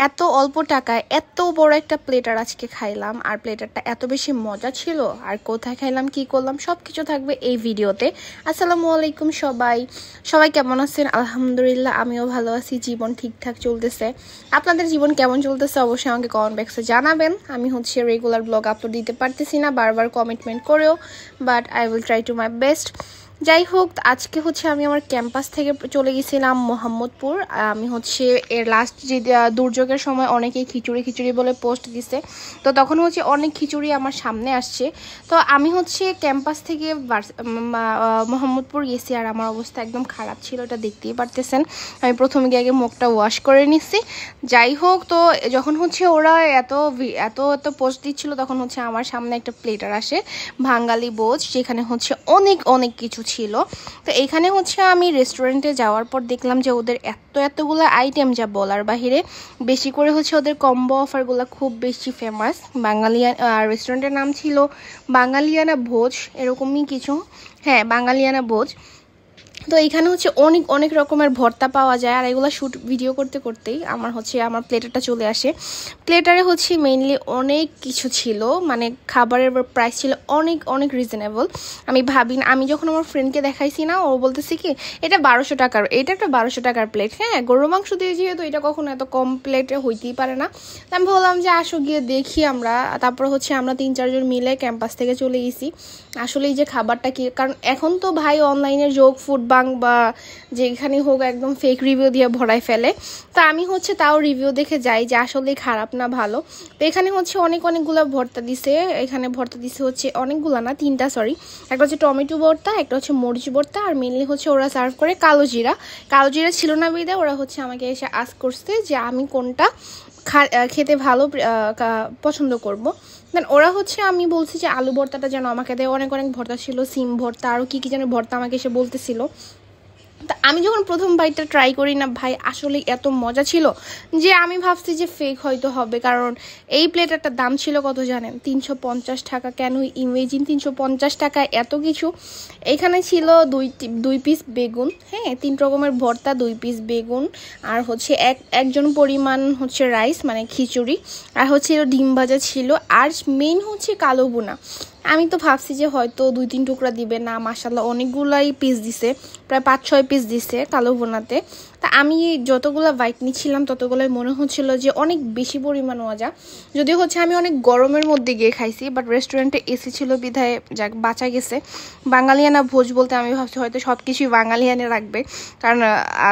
এত অল্প টাকায় এত বড় একটা প্লেটার আজকে খাইলাম, আর প্লেটারটা এত বেশি মজা ছিল। আর কোথায় খাইলাম, কি করলাম, সবকিছু থাকবে এই ভিডিওতে। আসসালামু আলাইকুম সবাই কেমন আছেন? আলহামদুলিল্লাহ আমিও ভালো আছি, জীবন ঠিকঠাক চলতেছে। আপনাদের জীবন কেমন চলতেছে অবশ্যই আমাকে কমেন্ট বক্সে জানাবেন। আমি রেগুলার ব্লগ আপলোড দিতে পারতেছি না, বারবার কমিটমেন্ট করেও, but I will try to my best. যাই হোক, আজকে আমি আমার ক্যাম্পাস থেকে চলে গেছিলাম মোহাম্মদপুর। আমি এর লাস্ট যে দুর্যোগের সময় অনেকেই খিচুড়ি বলে পোস্ট দিছে, তো তখন অনেক খিচুড়ি আমার সামনে আসছে। তো আমি ক্যাম্পাস থেকে মোহাম্মদপুর গেছি, আর আমার অবস্থা একদম খারাপ ছিল, এটা দেখতেই পারতেছেন। আমি প্রথমে গিয়ে আগে মুখটা ওয়াশ করে নিচ্ছি। যাই হোক, তো যখন ওরা এত এত এত পোস্ট দিচ্ছিল, তখন আমার সামনে একটা প্লেটার আসে বাঙালি ভোজ, যেখানে অনেক কিছু ছিল। তো এখানে আমি রেস্টুরেন্টে যাওয়ার পর দেখলাম যে ওদের এতগুলো আইটেম, যা বলার বাহিরে। বেশি করে ওদের কম্বো অফারগুলো খুব বেশি ফেমাস। বাঙালিয়ান রেস্টুরেন্টের নাম ছিল বাঙালিয়ানা ভোজ, এরকমই কিছু। হ্যাঁ, বাঙালিয়ানা ভোজ। তো এখানে অনেক রকমের ভর্তা পাওয়া যায়, আর এগুলো শ্যুট ভিডিও করতে করতেই আমার আমার প্লেটারটা চলে আসে। প্লেটারে মেইনলি অনেক কিছু ছিল, মানে খাবারের প্রাইস ছিল অনেক রিজনেবল। আমি যখন আমার ফ্রেন্ডকে দেখাইছি না, ও বলতেছে কি এটা 1200 টাকার, এটা একটা 1200 টাকার প্লেট। হ্যাঁ, গরুর মাংস দিয়ে যেহেতু এটা কখনো এত কম প্লেটে হইতেই পারে না। আমি বললাম যে আসো গিয়ে দেখি আমরা। তারপর আমরা 3-4 জন মিলে ক্যাম্পাস থেকে চলে গেছি। আসলে এই যে খাবারটা কি, কারণ এখন তো ভাই অনলাইনের যোগ, ফুড বাং বা যেখানে হোক একদম ফেক রিভিউ দিয়ে ভরাই ফেলে। তো আমি তাও রিভিউ দেখে যাই যে আসলে খারাপ না ভালো। তো এখানে অনেকগুলো ভর্তা দিছে। এখানে ভর্তা দিছে অনেকগুলো না, 3টা, সরি। একটা টমেটো ভর্তা, একটা মরিচ ভর্তা, আর মেনলি ওরা সার্ভ করে কালো জিরা ছিল না বিদে ওরা আমাকে এসে আস্ক করছে যে আমি কোনটা খেতে ভালো পছন্দ করব। দেন ওরা আমি বলছি যে আলু ভর্তাটা যেন আমাকে দেয়। অনেক ভর্তা ছিল, সিম ভর্তা, আরও কি যেন ভর্তা আমাকে এসে বলতেছিল। তা আমি যখন প্রথম বাইটটা ট্রাই করি না ভাই, আসলে এত মজা ছিল যে আমি ভাবছি যে ফেক হয়তো হবে, কারণ এই প্লেটারটার দাম ছিল কত জানেন? 350 টাকা। কেন ইমেজিন 350 টাকায় এত কিছু। এখানে ছিল দুই পিস বেগুন, হ্যাঁ, 3 রকমের ভর্তা, 2 পিস বেগুন, আর একজন পরিমাণ রাইস, মানে খিচুড়ি, আর ডিম ভাজা ছিল, আর মেইন কালো বোনা। আমি তো ভাবছি যে হয়তো 2-3 টুকরা দিবে না, মাশাআল্লাহ অনেকগুলাই পিস দিছে, প্রায় 5-6 পিস দিছে কালো বোনাতে। তা আমি যতগুলো বাইট নিচ্ছিলাম ততগুলোই মনে হচ্ছিল যে অনেক বেশি পরিমাণ মজা। যদিও আমি অনেক গরমের মধ্যে গিয়ে খাইছি, বাট রেস্টুরেন্টে এসি ছিল বিধায় যাক বাঁচা গেছে। বাঙালিয়ানা ভোজ বলতে আমি ভাবছি হয়তো সব কিছুই বাঙালিয়ানে রাখবে, কারণ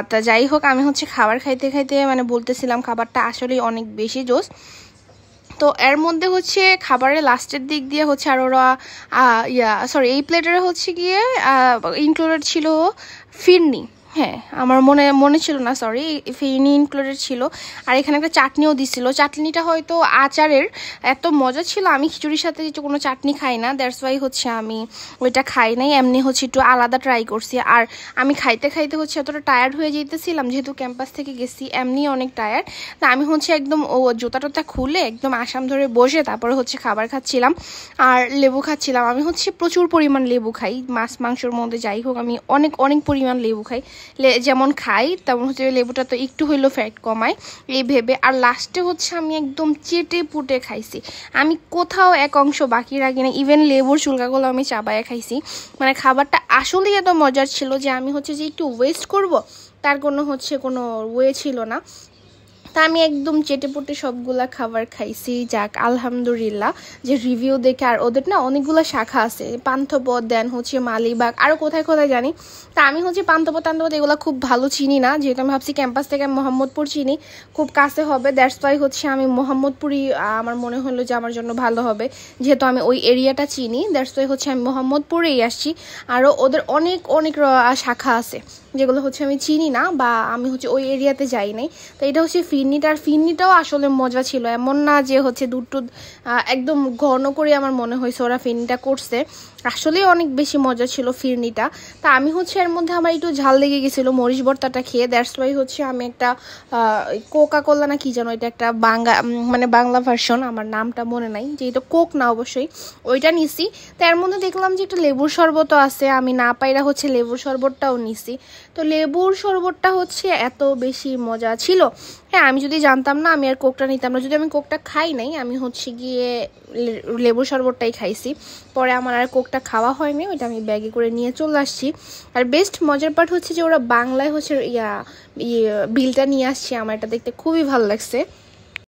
তা যাই হোক, আমি খাবার খাইতে মানে বলতেছিলাম খাবারটা আসলেই অনেক বেশি জোস। তো এর মধ্যে খাবারের লাস্টের দিক দিয়ে আর ওরা এই প্লেটারে গিয়ে ইনক্লুডেড ছিল ফিরনি। হ্যাঁ, আমার মনে ছিল না, সরি, ফিরনি ইনক্লুডেড ছিল। আর এখানে একটা চাটনিও দিছিল। চাটনিটা হয়তো আচারের, এত মজা ছিল। আমি খিচুড়ির সাথে কোনো চাটনি খাই না, দ্যাটস ওয়াই আমি ওইটা খাই নাই। এমনি একটু আলাদা ট্রাই করছি। আর আমি খাইতে এতটা টায়ার্ড হয়ে যেতেছিলাম, যেহেতু ক্যাম্পাস থেকে গেছি, এমনি অনেক টায়ার্ড। তা আমি একদম জুতা টোতা খুলে একদম আসাম ধরে বসে তারপরে খাবার খাচ্ছিলাম আর লেবু খাচ্ছিলাম। আমি প্রচুর পরিমাণ লেবু খাই, মাছ মাংসের মধ্যে যাই হোক, আমি অনেক পরিমাণ লেবু খাই। যেমন খাই তেমন লেবুটা তো একটু হইলেও ফ্যাট কমায় এই ভেবে। আর লাস্টে আমি একদম চেটে পুটে খাইছি, আমি কোথাও এক অংশ বাকি রাখি না। ইভেন লেবুর চুলকাগুলো আমি চাবায় খাইছি। মানে খাবারটা আসলেই এত মজার ছিল যে আমি যে একটু ওয়েস্ট করব তার কোনো ওয়ে ছিল না। তা আমি একদম চেটেপুটে সবগুলা খাবার খাইছি। যাক আলহামদুলিল্লাহ, যে রিভিউ দেখে। আর ওদের না অনেকগুলো শাখা আছে, পান্থপথ, দেন মালিবাগ, আরও কোথায় জানি। তা আমি পান্থপথ এগুলো খুব ভালো চিনি না, যেহেতু আমি ভাবছি ক্যাম্পাস থেকে মোহাম্মদপুর চিনি, খুব কাছে হবে। দ্যাটস ওয়াই আমি মোহাম্মদপুরই আমার মনে হলো যে আমার জন্য ভালো হবে, যেহেতু আমি ওই এরিয়াটা চিনি। দ্যাটস ওয়াই আমি মোহাম্মদপুরেই আসছি। আরও ওদের অনেক শাখা আছে যেগুলো আমি চিনি না, বা আমি ওই এরিয়াতে যাই নাই। তো এটা ফিরনিটাও আসলে মজা ছিল। এমন না যে দুধ একদম ঘন করে আমার মনে হয়েছে ওরা ফিরনিটা করছে, আসলেই অনেক বেশি মজা ছিল ফিরনিটা। তা আমি এর মধ্যে আমার একটু ঝাল লেগে গেছিলো মরিচ ভর্তাটা খেয়ে। দ্যাটস ওয়াই আমি একটা কোকা কোলা না কি জানো, এটা একটা বাংলা ভার্সন, আমার নামটা মনে নাই, যেহেতু কোক না অবশ্যই, ওইটা নিছি। তো এর মধ্যে দেখলাম যে একটা লেবুর শরবতও আছে, আমি না পাইরা লেবুর শরবতটাও নিছি। তো লেবুর শরবতটা হচ্ছে এত বেশি মজা ছিল। হ্যাঁ, আমি যদি জানতাম না আমি আর কোকটা নিতাম না। যদি আমি কোকটা খাই নাই, আমি হচ্ছে গিয়ে লেবুর শরবতটাই খাইছি। পরে আমার আর কোকটা খাওয়া হয়নি, ওইটা আমি ব্যাগে করে নিয়ে চলে আসছি। আর বেস্ট মজার পার্ট হচ্ছে যে ওরা বাংলায় হচ্ছে বিলটা নিয়ে আসছে, আমার এটা দেখতে খুবই ভালো লাগছে।